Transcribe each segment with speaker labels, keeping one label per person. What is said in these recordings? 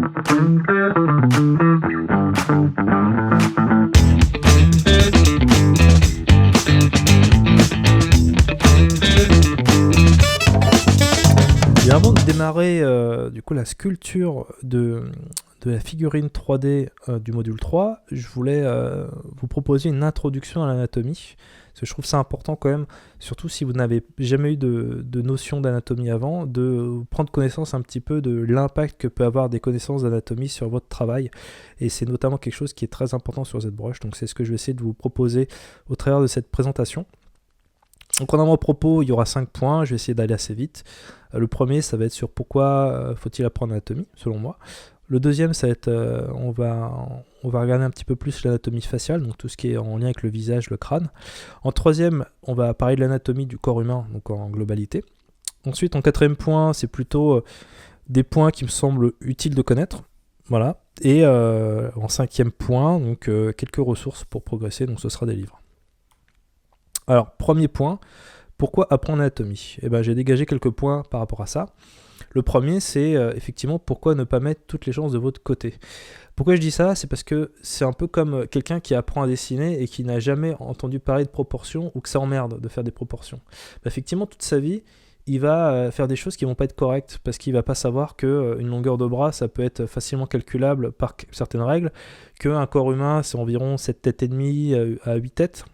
Speaker 1: Et avant de démarrer du coup la sculpture de la figurine 3D du module 3, je voulais vous proposer une introduction à l'anatomie. Parce que je trouve ça important quand même, surtout si vous n'avez jamais eu de notion d'anatomie avant, de prendre connaissance un petit peu de l'impact que peut avoir des connaissances d'anatomie sur votre travail. Et c'est notamment quelque chose qui est très important sur ZBrush. Donc c'est ce que je vais essayer de vous proposer au travers de cette présentation. Donc en avant propos, il y aura 5 points, je vais essayer d'aller assez vite. Le premier, ça va être sur pourquoi faut-il apprendre l'anatomie, selon moi. Le deuxième, ça va être, on va regarder un petit peu plus l'anatomie faciale, donc tout ce qui est en lien avec le visage, le crâne. En troisième, on va parler de l'anatomie du corps humain, donc en globalité. Ensuite, en quatrième point, c'est plutôt des points qui me semblent utiles de connaître. Voilà. Et en cinquième point, donc quelques ressources pour progresser, donc ce sera des livres. Alors, premier point, pourquoi apprendre l'anatomie ? Eh ben, j'ai dégagé quelques points par rapport à ça. Le premier, c'est effectivement pourquoi ne pas mettre toutes les chances de votre côté. Pourquoi je dis ça ? C'est parce que c'est un peu comme quelqu'un qui apprend à dessiner et qui n'a jamais entendu parler de proportions ou que ça emmerde de faire des proportions. Ben, effectivement, toute sa vie, il va faire des choses qui ne vont pas être correctes parce qu'il ne va pas savoir qu'une longueur de bras, ça peut être facilement calculable par certaines règles, qu'un corps humain, c'est environ 7 têtes et demie à 8 têtes.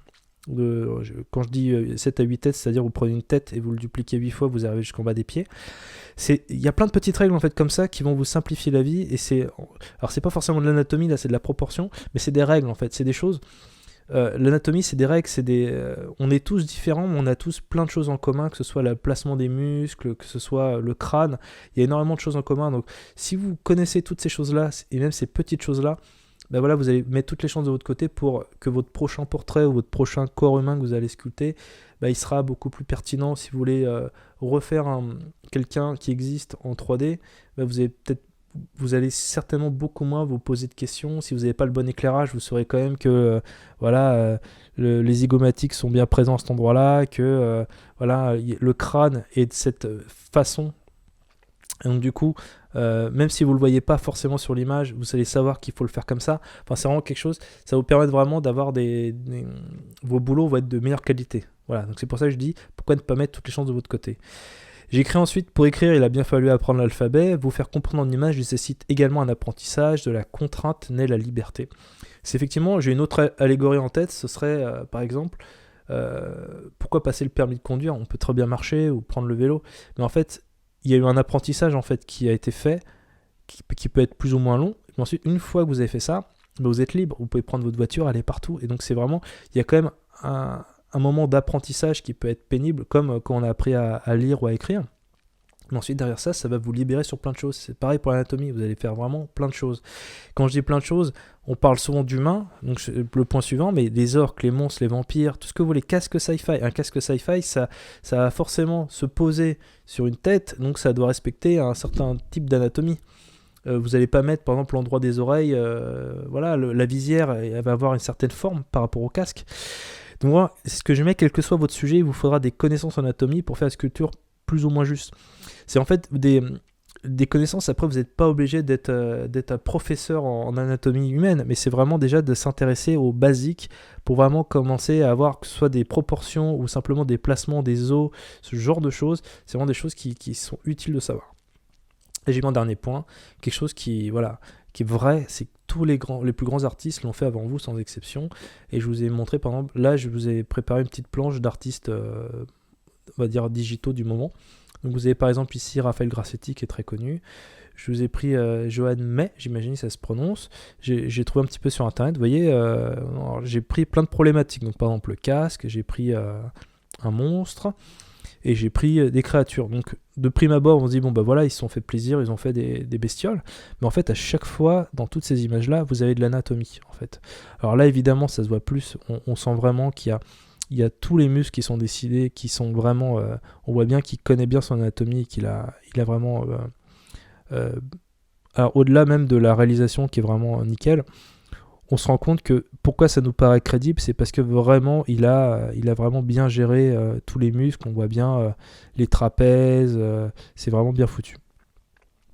Speaker 1: Quand je dis 7 à 8 têtes, c'est-à-dire vous prenez une tête et vous le dupliquez 8 fois, vous arrivez jusqu'en bas des pieds. Il y a plein de petites règles en fait comme ça qui vont vous simplifier la vie. Alors c'est pas forcément de l'anatomie, là c'est de la proportion, mais c'est des règles en fait, c'est des choses. L'anatomie c'est des règles, on est tous différents, mais on a tous plein de choses en commun, que ce soit le placement des muscles, que ce soit le crâne, il y a énormément de choses en commun. Donc si vous connaissez toutes ces choses-là, et même ces petites choses-là, ben voilà, vous allez mettre toutes les chances de votre côté pour que votre prochain portrait ou votre prochain corps humain que vous allez sculpter, ben il sera beaucoup plus pertinent. Si vous voulez refaire quelqu'un qui existe en 3D, ben vous allez certainement beaucoup moins vous poser de questions. Si vous n'avez pas le bon éclairage, vous saurez quand même que les zygomatiques sont bien présents à cet endroit-là, que le crâne est de cette façon. Et donc du coup, même si vous ne le voyez pas forcément sur l'image, vous allez savoir qu'il faut le faire comme ça. Enfin, c'est vraiment quelque chose, ça vous permet vraiment d'avoir vos boulots vont être de meilleure qualité. Voilà, donc c'est pour ça que je dis, pourquoi ne pas mettre toutes les chances de votre côté. J'ai écrit ensuite, pour écrire, il a bien fallu apprendre l'alphabet. Vous faire comprendre en image nécessite également un apprentissage, de la contrainte naît la liberté. C'est effectivement, j'ai une autre allégorie en tête, ce serait par exemple, pourquoi passer le permis de conduire ? On peut très bien marcher ou prendre le vélo, mais en fait, il y a eu un apprentissage en fait qui a été fait, qui peut être plus ou moins long. Mais ensuite, une fois que vous avez fait ça, vous êtes libre. Vous pouvez prendre votre voiture, aller partout. Et donc c'est vraiment, il y a quand même un moment d'apprentissage qui peut être pénible, comme quand on a appris à lire ou à écrire. Mais ensuite, derrière ça, ça va vous libérer sur plein de choses. C'est pareil pour l'anatomie, vous allez faire vraiment plein de choses. Quand je dis plein de choses, on parle souvent d'humains, donc le point suivant, mais les orques, les monstres, les vampires, tout ce que vous voulez, casque sci-fi. Un casque sci-fi, ça va forcément se poser sur une tête, donc ça doit respecter un certain type d'anatomie. Vous n'allez pas mettre, par exemple, l'endroit des oreilles, la visière, elle va avoir une certaine forme par rapport au casque. Donc voilà, c'est ce que je mets, quel que soit votre sujet, il vous faudra des connaissances en anatomie pour faire la sculpture plus ou moins juste. C'est en fait des connaissances, après vous n'êtes pas obligé d'être un professeur en anatomie humaine, mais c'est vraiment déjà de s'intéresser aux basiques pour vraiment commencer à avoir que ce soit des proportions ou simplement des placements des os, ce genre de choses, c'est vraiment des choses qui sont utiles de savoir. Et j'ai mis un dernier point, quelque chose qui est vrai, c'est que tous les plus grands artistes l'ont fait avant vous sans exception, et je vous ai montré par exemple, là je vous ai préparé une petite planche d'artistes on va dire digitaux du moment. Donc vous avez par exemple ici Raphaël Grassetti qui est très connu. Je vous ai pris Johan May, j'imagine que ça se prononce. J'ai trouvé un petit peu sur internet. Vous voyez, j'ai pris plein de problématiques. Donc par exemple le casque, j'ai pris un monstre et j'ai pris des créatures. Donc de prime abord, on se dit bon bah voilà, ils se sont fait plaisir, ils ont fait des bestioles. Mais en fait à chaque fois, dans toutes ces images-là, vous avez de l'anatomie en fait. Alors là évidemment ça se voit plus, on sent vraiment qu'il y a tous les muscles qui sont décidés, qui sont vraiment... on voit bien qu'il connaît bien son anatomie, qu'il a vraiment... alors au-delà même de la réalisation qui est vraiment nickel, on se rend compte que pourquoi ça nous paraît crédible, c'est parce que vraiment il a vraiment bien géré tous les muscles, on voit bien les trapèzes, c'est vraiment bien foutu.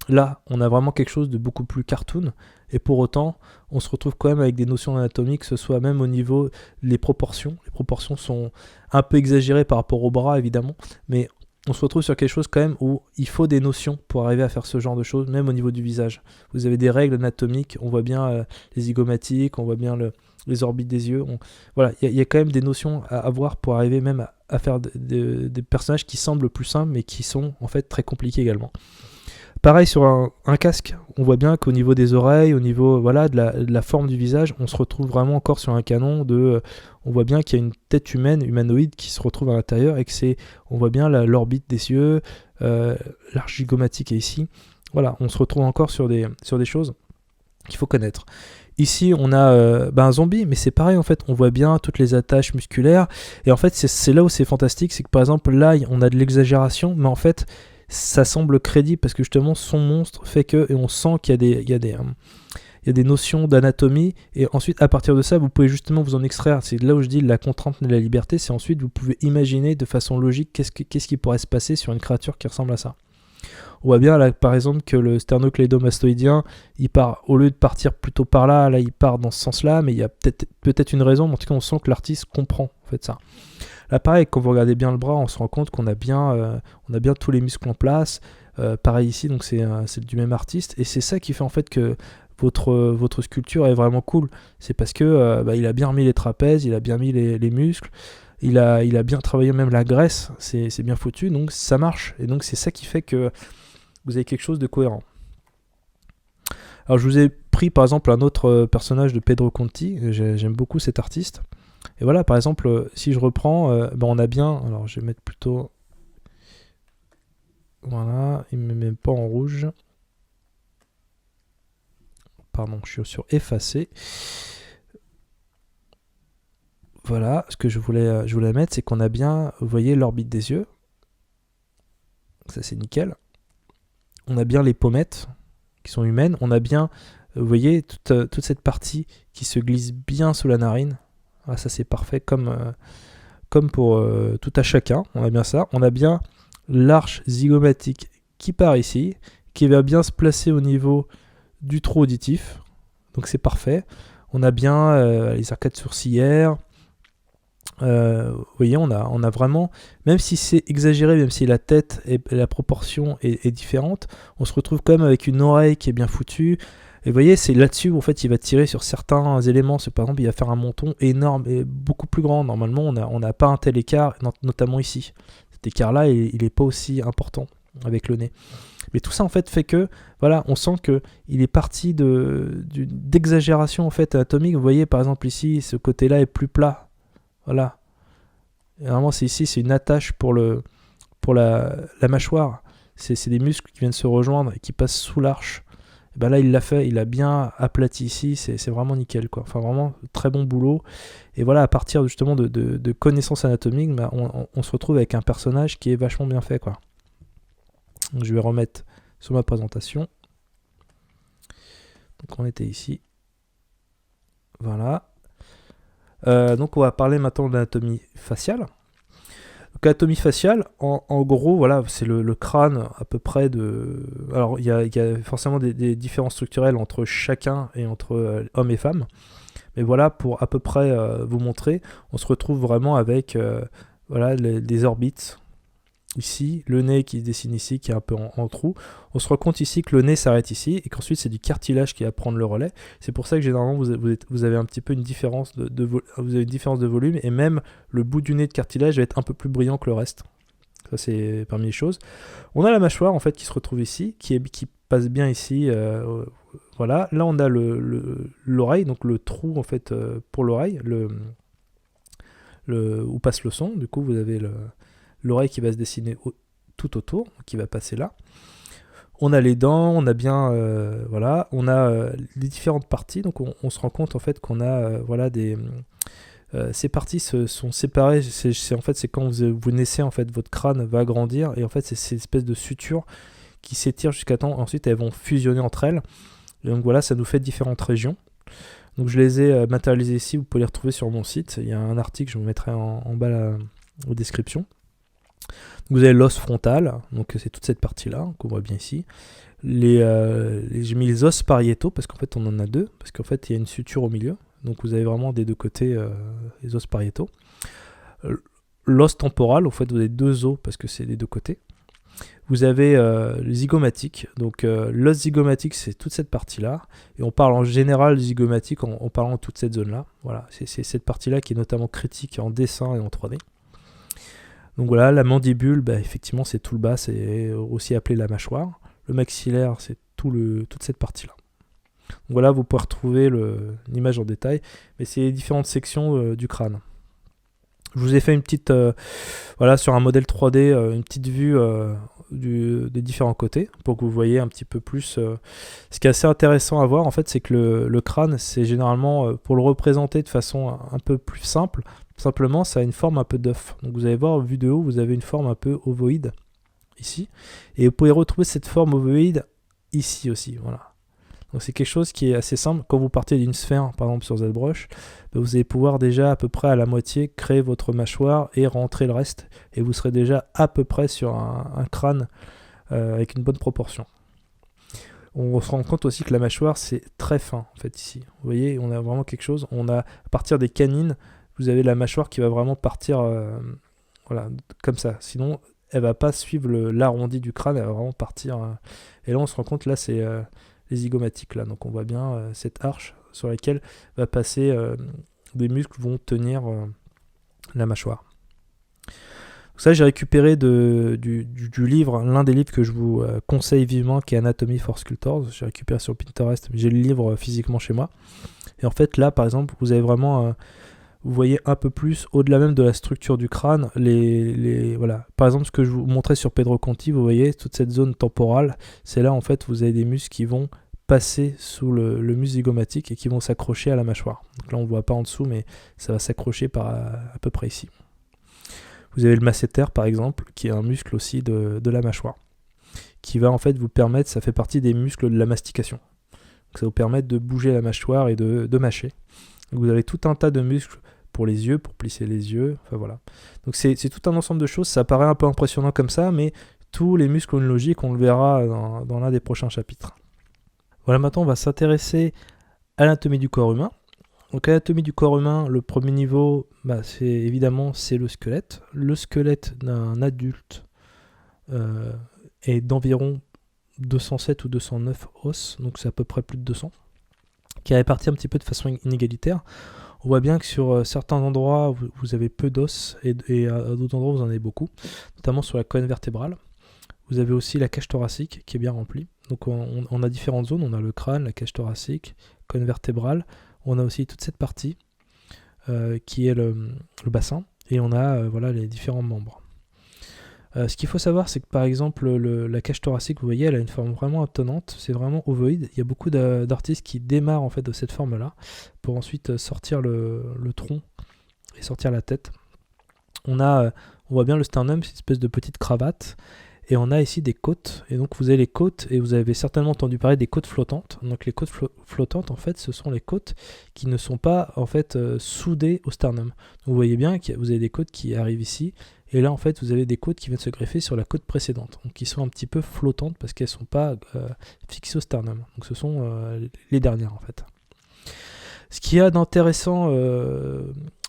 Speaker 1: Là, on a vraiment quelque chose de beaucoup plus cartoon, et pour autant, on se retrouve quand même avec des notions anatomiques, que ce soit même au niveau des proportions. Les proportions sont un peu exagérées par rapport au bras, évidemment, mais on se retrouve sur quelque chose quand même où il faut des notions pour arriver à faire ce genre de choses, même au niveau du visage. Vous avez des règles anatomiques, on voit bien les zygomatiques, on voit bien les orbites des yeux. Voilà, il y a quand même des notions à avoir pour arriver même à faire des personnages qui semblent plus simples, mais qui sont en fait très compliqués également. Pareil sur un casque, on voit bien qu'au niveau des oreilles, au niveau voilà, de la forme du visage, on se retrouve vraiment encore sur un canon on voit bien qu'il y a une tête humanoïde qui se retrouve à l'intérieur et que on voit bien l'orbite des yeux, l'arche zygomatique est ici. Voilà, on se retrouve encore sur des choses qu'il faut connaître. Ici, on a un zombie, mais c'est pareil en fait, on voit bien toutes les attaches musculaires, et en fait, c'est là où c'est fantastique, c'est que par exemple, là, on a de l'exagération, mais en fait, ça semble crédible parce que justement, son monstre fait que, et on sent qu'il y a des notions d'anatomie, et ensuite, à partir de ça, vous pouvez justement vous en extraire. C'est là où je dis la contrainte de la liberté, c'est ensuite, vous pouvez imaginer de façon logique qu'est-ce qui pourrait se passer sur une créature qui ressemble à ça. On voit bien là par exemple que le sternocleidomastoïdien, il part, au lieu de partir plutôt par là, il part dans ce sens-là, mais il y a peut-être une raison, mais en tout cas on sent que l'artiste comprend en fait ça. Là pareil, quand vous regardez bien le bras, on se rend compte qu'on a bien tous les muscles en place. Pareil ici, donc c'est du même artiste, et c'est ça qui fait en fait que votre sculpture est vraiment cool. C'est parce que il a bien remis les trapèzes, il a bien mis les muscles. Il a bien travaillé même la graisse, c'est bien foutu, donc ça marche. Et donc c'est ça qui fait que vous avez quelque chose de cohérent. Alors je vous ai pris par exemple un autre personnage de Pedro Conti, j'aime beaucoup cet artiste. Et voilà, par exemple, si je reprends, on a bien, alors je vais mettre plutôt, voilà, il ne me met pas en rouge. Pardon, je suis sur effacer. Voilà, ce que je voulais mettre, c'est qu'on a bien, vous voyez, l'orbite des yeux. Ça c'est nickel. On a bien les pommettes qui sont humaines. On a bien, vous voyez, toute cette partie qui se glisse bien sous la narine. Ah, ça c'est parfait, comme pour tout à chacun. On a bien ça. On a bien l'arche zygomatique qui part ici, qui va bien se placer au niveau du trou auditif. Donc c'est parfait. On a bien les arcades sourcilières. Vous voyez, on a vraiment, même si c'est exagéré, même si la tête et la proportion est différente, on se retrouve quand même avec une oreille qui est bien foutue. Et vous voyez, c'est là-dessus où en fait il va tirer sur certains éléments. C'est, par exemple, il va faire un menton énorme et beaucoup plus grand. Normalement, on n'a pas un tel écart, notamment ici. Cet écart-là, il n'est pas aussi important avec le nez. Mais tout ça en fait que, voilà, on sent que il est parti d'exagération en fait anatomique. Vous voyez, par exemple ici, ce côté-là est plus plat. Voilà. Et vraiment, c'est une attache pour la mâchoire. C'est des muscles qui viennent se rejoindre et qui passent sous l'arche. Et ben là, il l'a fait. Il a bien aplati ici. C'est vraiment nickel, quoi. Enfin, vraiment, très bon boulot. Et voilà, à partir justement de connaissances anatomiques, on se retrouve avec un personnage qui est vachement bien fait, quoi. Donc, je vais remettre sur ma présentation. Donc, on était ici. Voilà. Donc on va parler maintenant de l'anatomie faciale. Donc l'anatomie faciale, en gros, voilà, c'est le crâne à peu près de... Alors il y a forcément des différences structurelles entre chacun et entre hommes et femmes. Mais voilà, pour à peu près vous montrer, on se retrouve vraiment avec voilà, des orbites. Ici, le nez qui se dessine ici, qui est un peu en trou. On se rend compte ici que le nez s'arrête ici et qu'ensuite c'est du cartilage qui va prendre le relais. C'est pour ça que généralement vous avez un petit peu une différence vous avez une différence de volume, et même le bout du nez de cartilage va être un peu plus brillant que le reste. Ça c'est parmi les choses. On a la mâchoire en fait qui se retrouve ici, qui passe bien ici. Voilà. Là on a l'oreille, donc le trou en fait pour l'oreille, où passe le son. Du coup vous avez l'oreille qui va se dessiner tout autour, qui va passer là. On a les dents, on a bien, voilà, on a les différentes parties. Donc on se rend compte en fait qu'on a, voilà, ces parties sont séparées. En fait, c'est quand vous naissez, en fait, votre crâne va grandir, et en fait c'est ces espèces de sutures qui s'étirent jusqu'à temps. Ensuite, elles vont fusionner entre elles. Et donc voilà, ça nous fait différentes régions. Donc je les ai matérialisées ici. Vous pouvez les retrouver sur mon site. Il y a un article, je vous mettrai en bas aux descriptions. Vous avez l'os frontal, donc c'est toute cette partie-là qu'on voit bien ici. J'ai mis les os pariétaux parce qu'en fait on en a deux, parce qu'en fait il y a une suture au milieu, donc vous avez vraiment des deux côtés les os pariétaux. L'os temporal, en fait vous avez deux os parce que c'est des deux côtés. Vous avez le zygomatique, donc l'os zygomatique c'est toute cette partie-là, et on parle en général zygomatique en parlant de toute cette zone-là. Voilà, c'est cette partie-là qui est notamment critique en dessin et en 3D. Donc voilà, la mandibule, effectivement c'est tout le bas, c'est aussi appelé la mâchoire. Le maxillaire, c'est toute cette partie-là. Donc voilà, vous pouvez retrouver l'image en détail, mais c'est les différentes sections du crâne. Je vous ai fait une petite, sur un modèle 3D, une petite vue des différents côtés, pour que vous voyez un petit peu plus. Ce qui est assez intéressant à voir, en fait, c'est que le crâne, c'est généralement, pour le représenter de façon un peu plus simple, simplement, ça a une forme un peu d'œuf. Donc vous allez voir, vue de haut, vous avez une forme un peu ovoïde, ici. Et vous pouvez retrouver cette forme ovoïde ici aussi, voilà. Donc c'est quelque chose qui est assez simple. Quand vous partez d'une sphère, par exemple sur ZBrush, vous allez pouvoir déjà à peu près à la moitié créer votre mâchoire et rentrer le reste. Et vous serez déjà à peu près sur un crâne avec une bonne proportion. On se rend compte aussi que la mâchoire c'est très fin en fait ici. Vous voyez, on a vraiment quelque chose. On a à partir des canines, vous avez la mâchoire qui va vraiment partir comme ça. Sinon, elle va pas suivre l'arrondi du crâne, elle va vraiment partir. Et là on se rend compte, là c'est les zygomatiques là, donc on voit bien cette arche sur laquelle va passer des muscles vont tenir la mâchoire. Donc ça j'ai récupéré du livre, l'un des livres que je vous conseille vivement, qui est Anatomy for Sculptors. J'ai récupéré sur Pinterest, mais j'ai le livre physiquement chez moi. Et en fait là par exemple vous avez vraiment vous voyez un peu plus au-delà même de la structure du crâne, voilà. Par exemple, ce que je vous montrais sur Pedro Conti, vous voyez toute cette zone temporale, c'est là en fait vous avez des muscles qui vont passer sous le muscle zygomatique et qui vont s'accrocher à la mâchoire. Donc là on ne voit pas en dessous, mais ça va s'accrocher à peu près ici. Vous avez le masséter par exemple, qui est un muscle aussi de la mâchoire, qui va en fait vous permettre, ça fait partie des muscles de la mastication. Donc ça va vous permettre de bouger la mâchoire et de mâcher. Donc vous avez tout un tas de muscles pour les yeux, pour plisser les yeux, enfin voilà. Donc c'est tout un ensemble de choses, ça paraît un peu impressionnant comme ça, mais tous les muscles ont une logique, on le verra dans l'un des prochains chapitres. Voilà, maintenant on va s'intéresser à l'anatomie du corps humain. Donc l'anatomie du corps humain, le premier niveau, c'est le squelette. Le squelette d'un adulte est d'environ 207 ou 209 os, donc c'est à peu près plus de 200, qui est réparti un petit peu de façon inégalitaire. On voit bien que sur certains endroits, vous avez peu d'os et à d'autres endroits, vous en avez beaucoup, notamment sur la colonne vertébrale. Vous avez aussi la cage thoracique qui est bien remplie. Donc on a différentes zones, on a le crâne, la cage thoracique, colonne vertébrale. On a aussi toute cette partie qui est le bassin, et on a les différents membres. Ce qu'il faut savoir, c'est que par exemple la cage thoracique, vous voyez, elle a une forme vraiment attenante, c'est vraiment ovoïde. Il y a beaucoup d'artistes qui démarrent en fait de cette forme-là pour ensuite sortir le tronc et sortir la tête. On voit bien le sternum, c'est une espèce de petite cravate, et on a ici des côtes. Et donc vous avez les côtes, et vous avez certainement entendu parler des côtes flottantes. Donc les côtes flottantes, en fait, ce sont les côtes qui ne sont pas en fait soudées au sternum. Donc, vous voyez bien que vous avez des côtes qui arrivent ici. Et là, en fait, vous avez des côtes qui viennent se greffer sur la côte précédente, donc qui sont un petit peu flottantes parce qu'elles ne sont pas fixées au sternum. Donc ce sont les dernières, en fait. Ce qu'il y a d'intéressant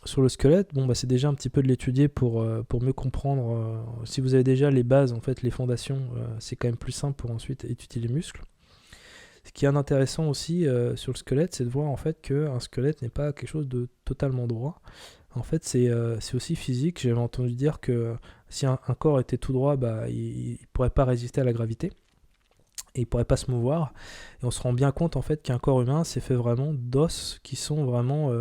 Speaker 1: sur le squelette, c'est déjà un petit peu de l'étudier pour mieux comprendre. Si vous avez déjà les bases, en fait, les fondations, c'est quand même plus simple pour ensuite étudier les muscles. Ce qui est intéressant aussi sur le squelette, c'est de voir en fait qu'un squelette n'est pas quelque chose de totalement droit. En fait, c'est aussi physique. J'avais entendu dire que si un corps était tout droit, il ne pourrait pas résister à la gravité. Et il ne pourrait pas se mouvoir. Et on se rend bien compte en fait qu'un corps humain, c'est fait vraiment d'os qui sont vraiment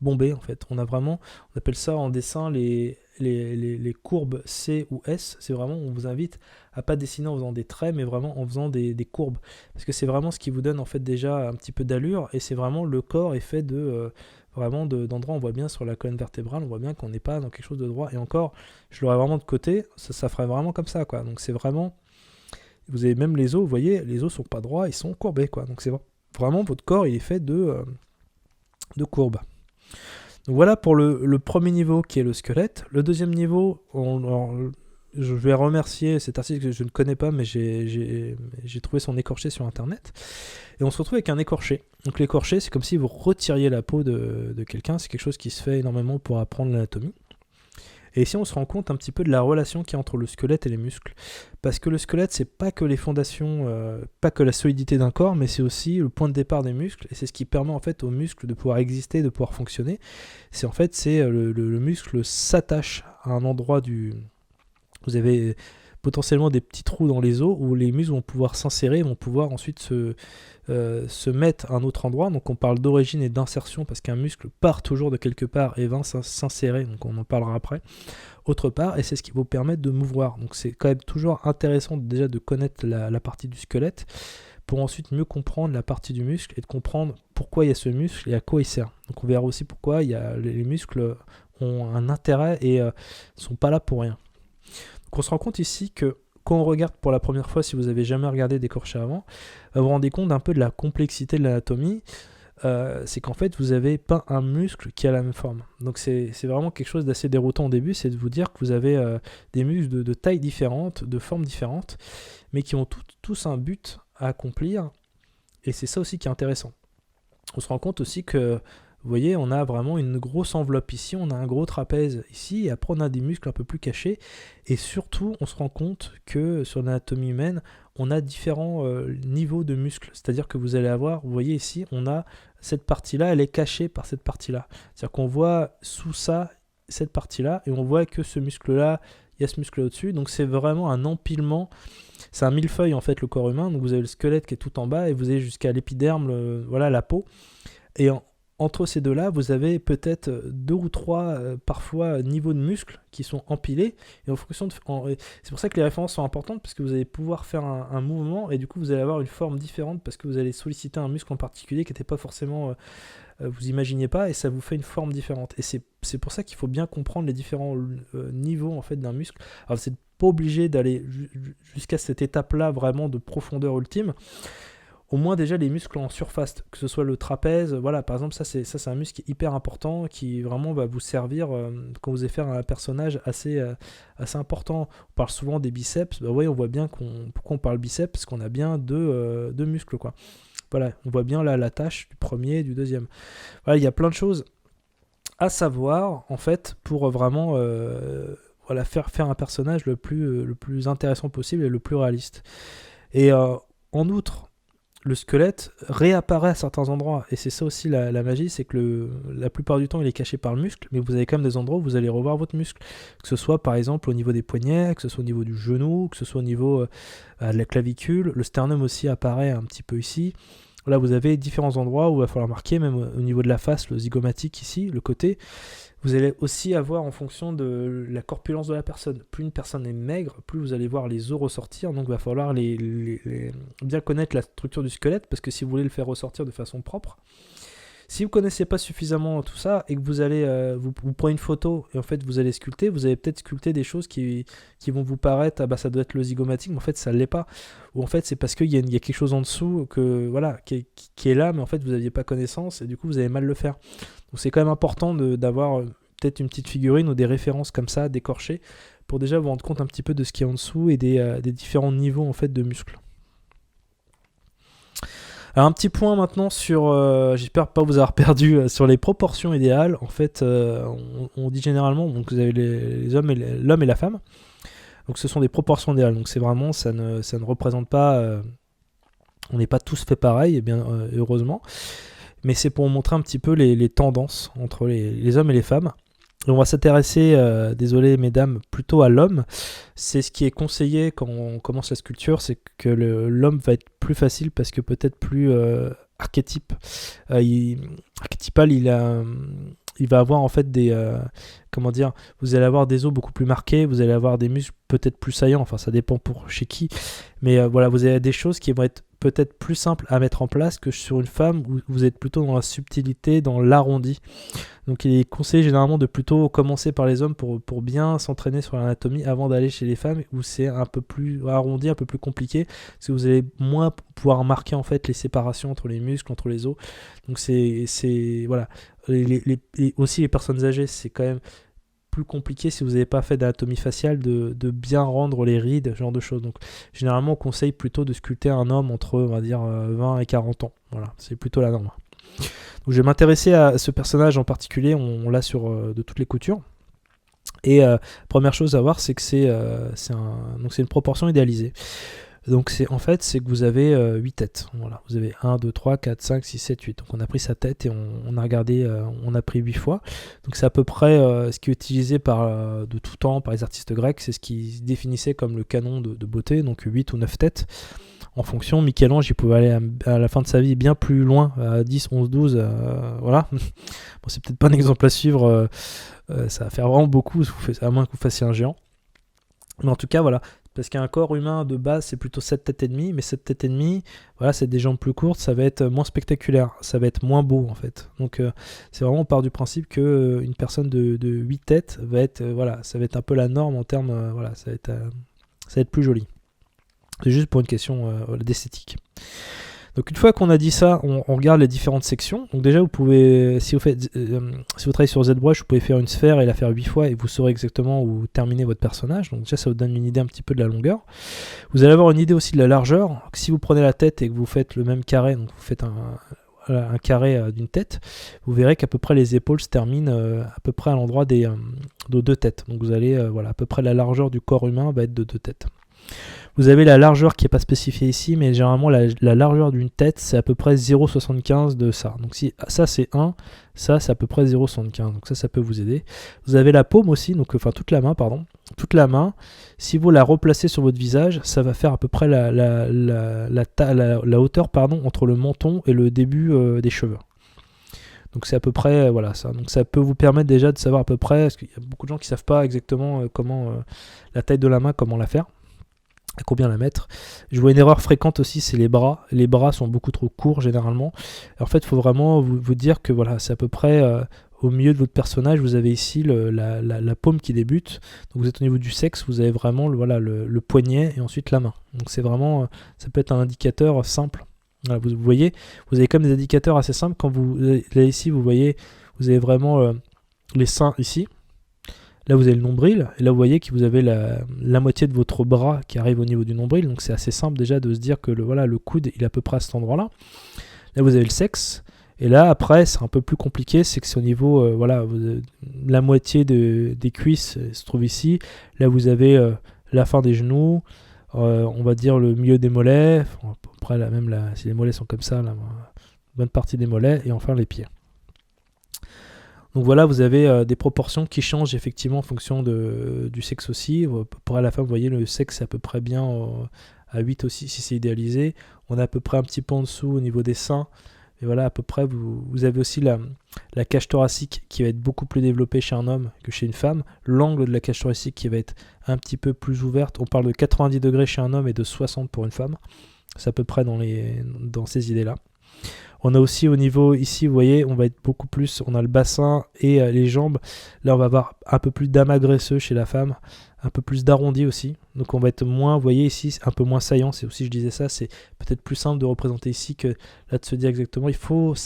Speaker 1: bombés. En fait. On appelle ça en dessin les courbes C ou S. C'est vraiment, on vous invite à pas dessiner en faisant des traits, mais vraiment en faisant des courbes. Parce que c'est vraiment ce qui vous donne en fait déjà un petit peu d'allure. Et c'est vraiment, le corps est fait d'endroits, on voit bien sur la colonne vertébrale, on voit bien qu'on n'est pas dans quelque chose de droit. Et encore, je l'aurais vraiment de côté, ça ferait vraiment comme ça, quoi. Donc c'est vraiment, vous avez même les os, vous voyez, les os sont pas droits, ils sont courbés, quoi. Donc c'est vraiment, votre corps, il est fait de courbes. Donc voilà pour le premier niveau qui est le squelette. Le deuxième niveau, je vais remercier cet artiste que je ne connais pas, mais j'ai trouvé son écorché sur internet. Et on se retrouve avec un écorché. Donc l'écorché, c'est comme si vous retiriez la peau de quelqu'un. C'est quelque chose qui se fait énormément pour apprendre l'anatomie. Et ici, on se rend compte un petit peu de la relation qu'il y a entre le squelette et les muscles. Parce que le squelette, c'est pas que les fondations, pas que la solidité d'un corps, mais c'est aussi le point de départ des muscles. Et c'est ce qui permet en fait aux muscles de pouvoir exister, de pouvoir fonctionner. C'est en fait, le muscle s'attache à un endroit du... Vous avez potentiellement des petits trous dans les os où les muscles vont pouvoir s'insérer, vont pouvoir ensuite se mettre à un autre endroit. Donc on parle d'origine et d'insertion parce qu'un muscle part toujours de quelque part et va s'insérer, donc on en parlera après, autre part, et c'est ce qui vous permet de mouvoir. Donc c'est quand même toujours intéressant déjà de connaître la partie du squelette pour ensuite mieux comprendre la partie du muscle et de comprendre pourquoi il y a ce muscle et à quoi il sert. Donc on verra aussi pourquoi les muscles ont un intérêt et ne sont pas là pour rien. Donc on se rend compte ici que quand on regarde pour la première fois, si vous n'avez jamais regardé d'écorché avant, vous vous rendez compte un peu de la complexité de l'anatomie. C'est qu'en fait, vous n'avez pas un muscle qui a la même forme. Donc c'est vraiment quelque chose d'assez déroutant au début, c'est de vous dire que vous avez des muscles de tailles différentes, de formes différentes, mais qui ont tous un but à accomplir. Et c'est ça aussi qui est intéressant. On se rend compte aussi que, vous voyez, on a vraiment une grosse enveloppe ici, on a un gros trapèze ici, et après on a des muscles un peu plus cachés, et surtout on se rend compte que sur l'anatomie humaine, on a différents niveaux de muscles, c'est-à-dire que vous allez avoir, vous voyez ici, on a cette partie-là, elle est cachée par cette partie-là, c'est-à-dire qu'on voit sous ça, cette partie-là, et on voit que ce muscle-là, il y a ce muscle au-dessus, donc c'est vraiment un empilement, c'est un millefeuille en fait le corps humain, donc vous avez le squelette qui est tout en bas, et vous avez jusqu'à l'épiderme, voilà la peau, et entre ces deux-là, vous avez peut-être 2 ou 3 parfois niveaux de muscles qui sont empilés. Et en fonction c'est pour ça que les références sont importantes parce que vous allez pouvoir faire un mouvement et du coup vous allez avoir une forme différente parce que vous allez solliciter un muscle en particulier qui n'était pas forcément, vous imaginiez pas et ça vous fait une forme différente. Et c'est pour ça qu'il faut bien comprendre les différents niveaux en fait d'un muscle. Alors c'est pas obligé d'aller jusqu'à cette étape-là vraiment de profondeur ultime. Au moins déjà les muscles en surface, que ce soit le trapèze, voilà, par exemple, ça c'est un muscle qui est hyper important, qui vraiment va vous servir quand vous allez faire un personnage assez important. On parle souvent des biceps, bah ouais, on voit bien pourquoi on parle biceps, parce qu'on a bien deux muscles, quoi. Voilà, on voit bien là la tâche du premier et du deuxième. Voilà, il y a plein de choses à savoir, en fait, pour vraiment voilà, faire un personnage le plus intéressant possible et le plus réaliste. Et en outre, le squelette réapparaît à certains endroits. Et c'est ça aussi la magie, c'est que la plupart du temps, il est caché par le muscle, mais vous avez quand même des endroits où vous allez revoir votre muscle. Que ce soit par exemple au niveau des poignets, que ce soit au niveau du genou, que ce soit au niveau de la clavicule. Le sternum aussi apparaît un petit peu ici. Là, vous avez différents endroits où il va falloir marquer, même au niveau de la face, le zygomatique ici, le côté. Vous allez aussi avoir en fonction de la corpulence de la personne. Plus une personne est maigre, plus vous allez voir les os ressortir. Donc il va falloir bien connaître la structure du squelette parce que si vous voulez le faire ressortir de façon propre, si vous ne connaissez pas suffisamment tout ça et que vous allez vous prenez une photo et en fait vous allez sculpter, vous allez peut-être sculpter des choses qui vont vous paraître, ah bah ça doit être le zygomatique, mais en fait ça ne l'est pas. Ou en fait c'est parce qu'il y a quelque chose en dessous qui est là, mais en fait vous n'aviez pas connaissance et du coup vous allez mal le faire. Donc c'est quand même important d'avoir peut-être une petite figurine ou des références comme ça, d'écorcher, pour déjà vous rendre compte un petit peu de ce qui est en dessous et des différents niveaux en fait de muscles. Alors un petit point maintenant sur, j'espère pas vous avoir perdu, sur les proportions idéales. En fait, on dit généralement, donc vous avez les hommes l'homme et la femme. Donc ce sont des proportions idéales. Donc c'est vraiment, ça ne représente pas, on n'est pas tous faits pareil, et bien heureusement. Mais c'est pour montrer un petit peu les tendances entre les hommes et les femmes. Et on va s'intéresser, désolé mesdames, plutôt à l'homme. C'est ce qui est conseillé quand on commence la sculpture, c'est que l'homme va être plus facile parce que peut-être plus archétypal, il va avoir en fait comment dire, vous allez avoir des os beaucoup plus marqués, vous allez avoir des muscles peut-être plus saillants, enfin ça dépend pour chez qui, mais voilà, vous avez des choses qui vont être peut-être plus simples à mettre en place que sur une femme où vous êtes plutôt dans la subtilité, dans l'arrondi. Donc il est conseillé généralement de plutôt commencer par les hommes pour bien s'entraîner sur l'anatomie avant d'aller chez les femmes où c'est un peu plus arrondi, un peu plus compliqué, parce que vous allez moins pouvoir marquer en fait les séparations entre les muscles, entre les os. Donc c'est voilà. Aussi les personnes âgées, c'est quand même plus compliqué si vous n'avez pas fait d'anatomie faciale de bien rendre les rides, ce genre de choses. Donc généralement on conseille plutôt de sculpter un homme entre, on va dire, 20 et 40 ans. Voilà, c'est plutôt la norme. Donc je vais m'intéresser à ce personnage en particulier, on l'a sur de toutes les coutures. Et première chose à voir, c'est que c'est une proportion idéalisée. Donc c'est que vous avez 8 têtes. Voilà. Vous avez 1, 2, 3, 4, 5, 6, 7, 8. Donc on a pris sa tête et on a regardé, on a pris 8 fois. Donc c'est à peu près ce qui est utilisé de tout temps par les artistes grecs. C'est ce qui définissait comme le canon de beauté, donc 8 ou 9 têtes. En fonction, Michel-Ange, il pouvait aller à la fin de sa vie bien plus loin, à 10, 11, 12. Voilà. Bon, c'est peut-être pas un exemple à suivre. Ça va faire vraiment beaucoup, à moins que vous fassiez un géant. Mais en tout cas, voilà. Parce qu'un corps humain de base, c'est plutôt 7 têtes et demie, mais 7 têtes et demie, voilà, c'est des jambes plus courtes, ça va être moins spectaculaire, ça va être moins beau en fait. Donc c'est vraiment, on part du principe que une personne de 8 têtes va être, ça va être un peu la norme en termes, ça va être plus joli. C'est juste pour une question d'esthétique. Donc une fois qu'on a dit ça, on regarde les différentes sections. Donc déjà, vous pouvez, si vous travaillez sur ZBrush, vous pouvez faire une sphère et la faire 8 fois et vous saurez exactement où terminer votre personnage. Donc déjà, ça vous donne une idée un petit peu de la longueur. Vous allez avoir une idée aussi de la largeur. Donc, si vous prenez la tête et que vous faites le même carré, donc vous faites un carré d'une tête, vous verrez qu'à peu près les épaules se terminent à peu près à l'endroit de 2 têtes. Donc vous allez, à peu près la largeur du corps humain va être de 2 têtes. Vous avez la largeur qui n'est pas spécifiée ici, mais généralement la largeur d'une tête, c'est à peu près 0,75 de ça. Donc si ça c'est 1, ça c'est à peu près 0,75. Donc ça peut vous aider. Vous avez la paume aussi, donc toute la main, pardon. Toute la main, si vous la replacez sur votre visage, ça va faire à peu près la hauteur entre le menton et le début des cheveux. Donc c'est à peu près ça. Donc ça peut vous permettre déjà de savoir à peu près, parce qu'il y a beaucoup de gens qui ne savent pas exactement comment la taille de la main, comment la faire. À combien la mettre. Je vois une erreur fréquente aussi, c'est les bras. Les bras sont beaucoup trop courts généralement. En fait, il faut vraiment vous dire que c'est à peu près au milieu de votre personnage, vous avez ici la paume qui débute. Donc vous êtes au niveau du sexe, vous avez vraiment le poignet et ensuite la main. Donc c'est vraiment, ça peut être un indicateur simple. Voilà, vous voyez, vous avez comme des indicateurs assez simples. Quand là ici, vous voyez, vous avez vraiment les seins ici. Là, vous avez le nombril, et là, vous voyez que vous avez la moitié de votre bras qui arrive au niveau du nombril. Donc, c'est assez simple déjà de se dire que le coude, il est à peu près à cet endroit-là. Là, vous avez le sexe. Et là, après, c'est un peu plus compliqué. C'est que c'est au niveau, la moitié des cuisses se trouve ici. Là, vous avez la fin des genoux, on va dire le milieu des mollets. Après, si les mollets sont comme ça, bonne partie des mollets. Et enfin, les pieds. Donc voilà, vous avez des proportions qui changent effectivement en fonction du sexe aussi. Pour à la fin, vous voyez, le sexe est à peu près bien à 8 aussi, si c'est idéalisé. On est à peu près un petit peu en dessous au niveau des seins. Et voilà, à peu près, vous avez aussi la cage thoracique qui va être beaucoup plus développée chez un homme que chez une femme. L'angle de la cage thoracique qui va être un petit peu plus ouverte. On parle de 90 degrés chez un homme et de 60 pour une femme. C'est à peu près dans ces idées-là. On a aussi au niveau ici, vous voyez, on va être beaucoup plus, on a le bassin et les jambes. Là, on va avoir un peu plus d'amas graisseux chez la femme, un peu plus d'arrondi aussi. Donc on va être moins, vous voyez ici, un peu moins saillant. C'est aussi, je disais ça, c'est peut-être plus simple de représenter ici que là de se dire exactement. Il faut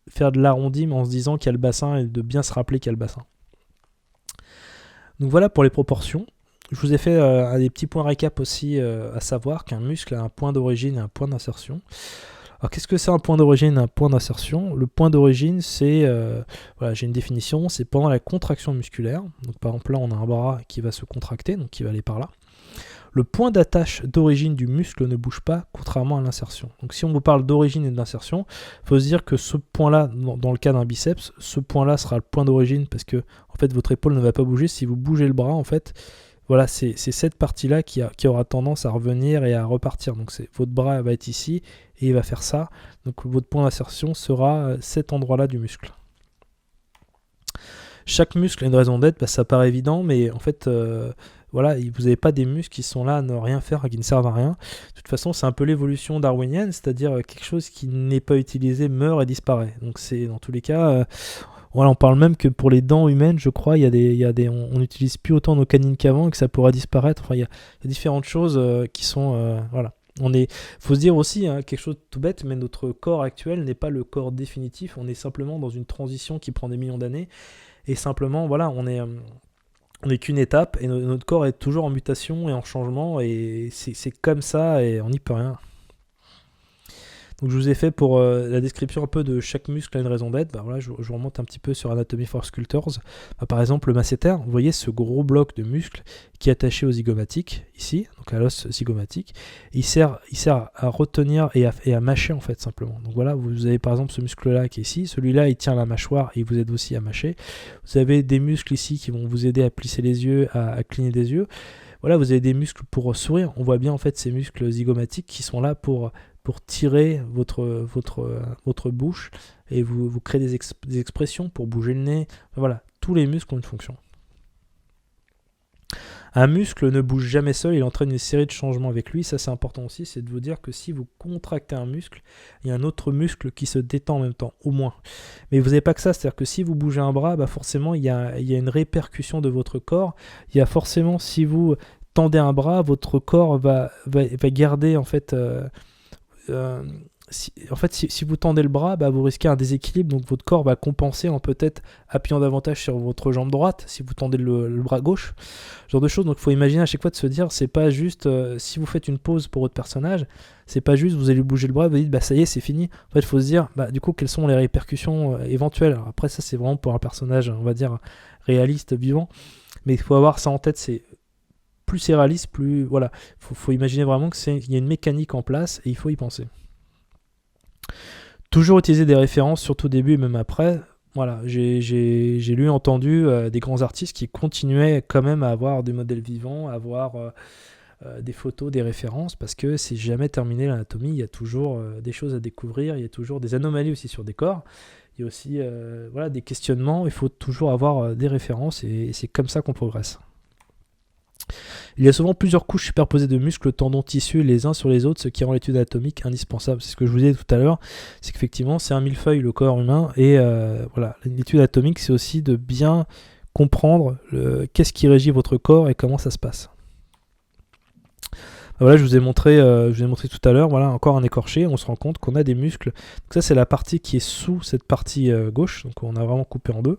Speaker 1: faire de l'arrondi, mais en se disant qu'il y a le bassin et de bien se rappeler qu'il y a le bassin. Donc voilà pour les proportions. Je vous ai fait des petits points récap aussi à savoir qu'un muscle a un point d'origine et un point d'insertion. Alors qu'est-ce que c'est un point d'origine et un point d'insertion ? Le point d'origine, c'est, j'ai une définition, c'est pendant la contraction musculaire. Donc par exemple là, on a un bras qui va se contracter, donc qui va aller par là. Le point d'attache d'origine du muscle ne bouge pas, contrairement à l'insertion. Donc si on vous parle d'origine et d'insertion, il faut se dire que ce point-là, dans le cas d'un biceps, ce point-là sera le point d'origine parce que en fait, votre épaule ne va pas bouger. Si vous bougez le bras, en fait, voilà, c'est cette partie-là qui aura tendance à revenir et à repartir. Donc votre bras va être ici et il va faire ça. Donc votre point d'insertion sera cet endroit-là du muscle. Chaque muscle a une raison d'être, ça paraît évident, mais en fait, vous n'avez pas des muscles qui sont là à ne rien faire, qui ne servent à rien. De toute façon, c'est un peu l'évolution darwinienne, c'est-à-dire quelque chose qui n'est pas utilisé meurt et disparaît. Donc c'est dans tous les cas... on parle même que pour les dents humaines, je crois, on n'utilise plus autant nos canines qu'avant et que ça pourrait disparaître. Enfin, il y a différentes choses qui sont... faut se dire aussi, quelque chose de tout bête, mais notre corps actuel n'est pas le corps définitif. On est simplement dans une transition qui prend des millions d'années. et simplement, voilà, on est qu'une étape, et notre corps est toujours en mutation et en changement, et c'est comme ça, et on n'y peut rien. Donc je vous ai fait pour la description un peu de chaque muscle a une raison d'être. Bah, voilà, je remonte un petit peu sur Anatomy for Sculptors. Bah, par exemple, le masséter, vous voyez ce gros bloc de muscle qui est attaché au zygomatique, ici, donc à l'os zygomatique. Il sert à retenir et à mâcher en fait simplement. Donc voilà, vous avez par exemple ce muscle-là qui est ici. Celui-là, il tient la mâchoire et il vous aide aussi à mâcher. Vous avez des muscles ici qui vont vous aider à plisser les yeux, à cligner des yeux. Voilà, vous avez des muscles pour sourire. On voit bien en fait ces muscles zygomatiques qui sont là pour tirer votre bouche et vous créer des expressions pour bouger le nez. Voilà, tous les muscles ont une fonction. Un muscle ne bouge jamais seul, il entraîne une série de changements avec lui. Ça, c'est important aussi, c'est de vous dire que si vous contractez un muscle, il y a un autre muscle qui se détend en même temps, au moins. Mais vous n'avez pas que ça, c'est-à-dire que si vous bougez un bras, bah forcément, il y a une répercussion de votre corps. Il y a forcément, si vous tendez un bras, votre corps va garder, en fait... si vous tendez le bras, bah, vous risquez un déséquilibre, donc votre corps va compenser en peut-être appuyant davantage sur votre jambe droite si vous tendez le bras gauche, ce genre de choses. Donc il faut imaginer à chaque fois de se dire, c'est pas juste si vous faites une pause pour votre personnage, c'est pas juste vous allez bouger le bras et vous dites bah ça y est c'est fini. En fait il faut se dire bah du coup quelles sont les répercussions éventuelles. Alors, après ça c'est vraiment pour un personnage on va dire réaliste, vivant, mais il faut avoir ça en tête. C'est plus c'est réaliste, plus voilà, faut imaginer vraiment qu'il y a une mécanique en place et il faut y penser. Toujours utiliser des références, surtout au début et même après. Voilà, j'ai lu et entendu des grands artistes qui continuaient quand même à avoir des modèles vivants, à avoir des photos, des références, parce que c'est jamais terminé l'anatomie, il y a toujours des choses à découvrir, il y a toujours des anomalies aussi sur des corps, il y a aussi voilà, des questionnements, il faut toujours avoir des références et c'est comme ça qu'on progresse. Il y a souvent plusieurs couches superposées de muscles, tendons, tissus les uns sur les autres, ce qui rend l'étude anatomique indispensable. C'est ce que je vous disais tout à l'heure, c'est qu'effectivement c'est un millefeuille le corps humain, et voilà, l'étude anatomique c'est aussi de bien comprendre qu'est-ce qui régit votre corps et comment ça se passe. Voilà, je vous ai montré tout à l'heure, voilà, encore un écorché, on se rend compte qu'on a des muscles. Donc ça c'est la partie qui est sous cette partie gauche, donc on a vraiment coupé en deux.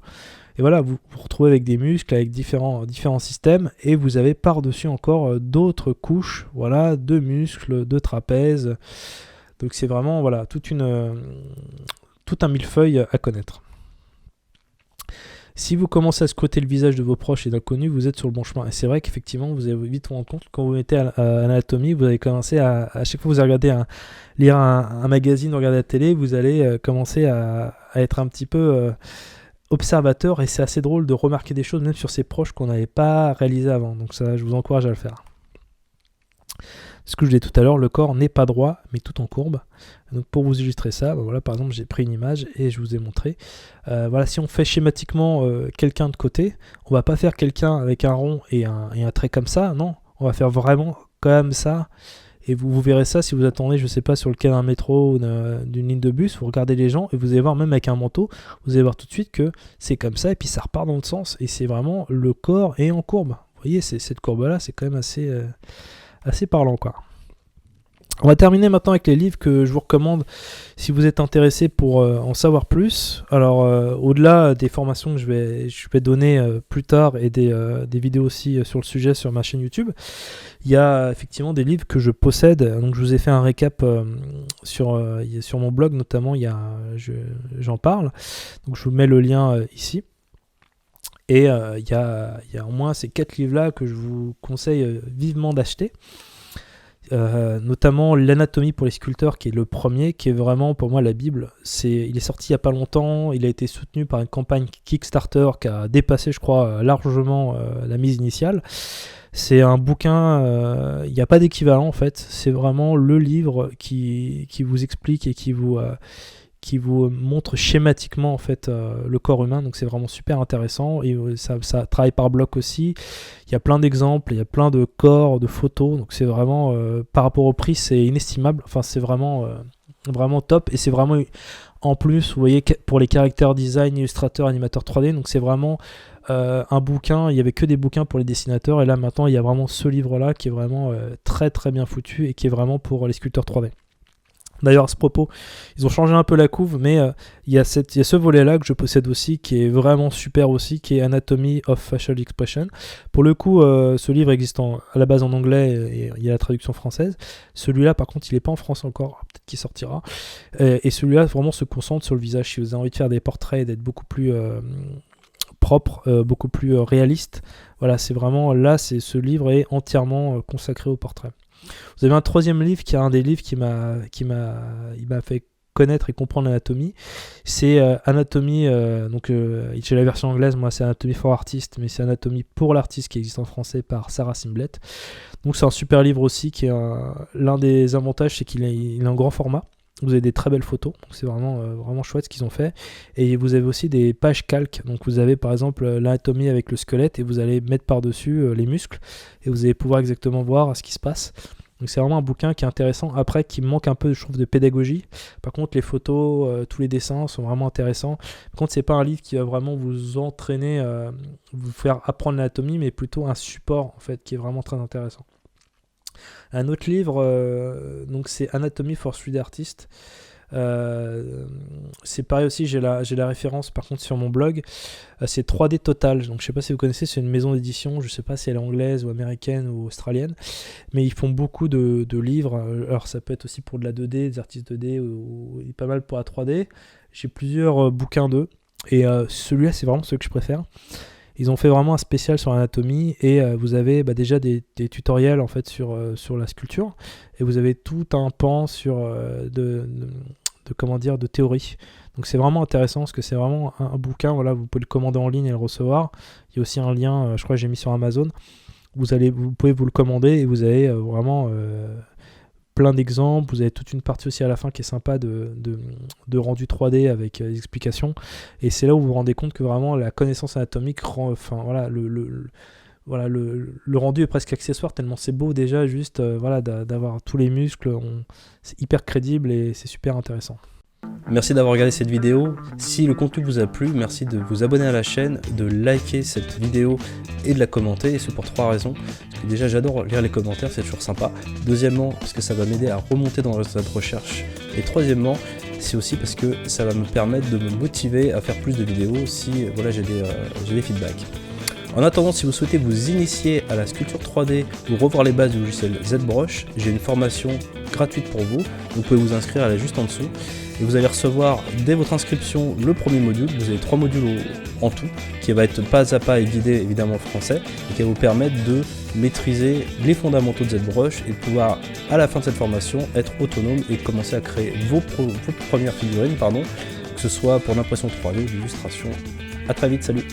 Speaker 1: Et voilà, vous vous retrouvez avec des muscles, avec différents systèmes, et vous avez par-dessus encore d'autres couches, voilà, de muscles, de trapèzes. Donc c'est vraiment voilà, tout un millefeuille à connaître. Si vous commencez à scruter le visage de vos proches et d'inconnus, vous êtes sur le bon chemin. Et c'est vrai qu'effectivement, vous allez vite vous rendre compte, quand vous mettez à l'anatomie, vous allez commencer à chaque fois que vous regardez lire un magazine, regarder la télé, vous allez commencer à être un petit peu observateur, et c'est assez drôle de remarquer des choses même sur ses proches qu'on n'avait pas réalisées avant. Donc ça, je vous encourage à le faire. Ce que je disais tout à l'heure, le corps n'est pas droit, mais tout en courbe. Donc pour vous illustrer ça, voilà, par exemple, j'ai pris une image et je vous ai montré. Voilà, si on fait schématiquement quelqu'un de côté, on va pas faire quelqu'un avec un rond et un trait comme ça, non. On va faire vraiment comme ça. Et vous verrez ça si vous attendez, je sais pas, sur le quai d'un métro ou d'une ligne de bus, vous regardez les gens et vous allez voir, même avec un manteau, vous allez voir tout de suite que c'est comme ça et puis ça repart dans l'autre sens. Et c'est vraiment le corps est en courbe. Vous voyez, cette courbe-là, c'est quand même assez parlant, quoi. On va terminer maintenant avec les livres que je vous recommande si vous êtes intéressé pour en savoir plus. Alors au-delà des formations que je vais donner plus tard et des vidéos aussi sur le sujet sur ma chaîne YouTube, il y a effectivement des livres que je possède. Donc je vous ai fait un récap sur mon blog notamment, j'en parle. Donc je vous mets le lien ici. Et il y a au moins ces 4 livres-là que je vous conseille vivement d'acheter. Notamment l'anatomie pour les sculpteurs, qui est le premier, qui est vraiment pour moi la Bible. Il est sorti il n'y a pas longtemps, il a été soutenu par une campagne Kickstarter qui a dépassé, je crois, largement la mise initiale. C'est un bouquin, il n'y a pas d'équivalent en fait, c'est vraiment le livre qui vous explique et qui vous montre schématiquement en fait le corps humain, donc c'est vraiment super intéressant, et ça travaille par bloc aussi. Il y a plein d'exemples, il y a plein de corps, de photos, donc c'est vraiment par rapport au prix c'est inestimable, enfin c'est vraiment top, et c'est vraiment en plus vous voyez pour les caractères design, illustrateurs, animateurs 3D, donc c'est vraiment un bouquin. Il n'y avait que des bouquins pour les dessinateurs, et là maintenant il y a vraiment ce livre là qui est vraiment très très bien foutu et qui est vraiment pour les sculpteurs 3D. D'ailleurs, à ce propos, ils ont changé un peu la couve, mais il y a ce volet-là que je possède aussi, qui est vraiment super aussi, qui est Anatomy of Facial Expression. Pour le coup, ce livre existe à la base en anglais, et il y a la traduction française. Celui-là, par contre, il n'est pas en France encore, peut-être qu'il sortira. Et celui-là, vraiment, se concentre sur le visage. Si vous avez envie de faire des portraits et d'être beaucoup plus propre, beaucoup plus réaliste, voilà, c'est vraiment, là, ce livre est entièrement consacré au portrait. Vous avez un troisième livre qui est un des livres il m'a fait connaître et comprendre l'anatomie. C'est Anatomie, j'ai la version anglaise, moi c'est Anatomy for Artists, mais c'est Anatomie pour l'artiste qui existe en français par Sarah Simblett. Donc c'est un super livre aussi, qui est l'un des avantages, c'est qu'il est en grand format. Vous avez des très belles photos, donc c'est vraiment chouette ce qu'ils ont fait. Et vous avez aussi des pages calques, donc vous avez par exemple l'anatomie avec le squelette et vous allez mettre par-dessus les muscles et vous allez pouvoir exactement voir ce qui se passe. Donc c'est vraiment un bouquin qui est intéressant, après qui manque un peu, je trouve, de pédagogie. Par contre les photos, tous les dessins sont vraiment intéressants. Par contre c'est pas un livre qui va vraiment vous entraîner, vous faire apprendre l'anatomie, mais plutôt un support en fait qui est vraiment très intéressant. Un autre livre, donc c'est Anatomy for Street Artists. C'est pareil aussi, j'ai la référence par contre sur mon blog. C'est 3D Total. Donc je sais pas si vous connaissez, c'est une maison d'édition. Je sais pas si elle est anglaise ou américaine ou australienne, mais ils font beaucoup de livres. Alors ça peut être aussi pour de la 2D, des artistes 2D ou pas mal pour la 3D. J'ai plusieurs bouquins d'eux et celui-là c'est vraiment celui que je préfère. Ils ont fait vraiment un spécial sur l'anatomie et vous avez déjà des tutoriels en fait sur la sculpture et vous avez tout un pan sur de théorie. Donc c'est vraiment intéressant parce que c'est vraiment un bouquin, voilà, vous pouvez le commander en ligne et le recevoir. Il y a aussi un lien, je crois que j'ai mis sur Amazon. Vous pouvez vous le commander et vous avez vraiment plein d'exemples. Vous avez toute une partie aussi à la fin qui est sympa de rendu 3D avec des explications. Et c'est là où vous vous rendez compte que vraiment la connaissance anatomique rend, le rendu est presque accessoire tellement c'est beau déjà juste d'avoir tous les muscles. C'est hyper crédible et c'est super intéressant.
Speaker 2: Merci d'avoir regardé cette vidéo. Si le contenu vous a plu, merci de vous abonner à la chaîne, de liker cette vidéo et de la commenter, et ce pour 3 raisons. Parce que déjà j'adore lire les commentaires, c'est toujours sympa. Deuxièmement, parce que ça va m'aider à remonter dans le résultat de recherche. Et troisièmement, c'est aussi parce que ça va me permettre de me motiver à faire plus de vidéos si j'ai des feedbacks. En attendant, si vous souhaitez vous initier à la sculpture 3D ou revoir les bases du logiciel ZBrush, j'ai une formation gratuite pour vous. Vous pouvez vous inscrire, elle est juste en dessous. Et vous allez recevoir dès votre inscription le premier module. Vous avez 3 modules en tout, qui va être pas à pas et guidé évidemment en français, et qui va vous permettre de maîtriser les fondamentaux de ZBrush et de pouvoir, à la fin de cette formation, être autonome et commencer à créer vos premières figurines, que ce soit pour l'impression 3D ou l'illustration. A très vite, salut!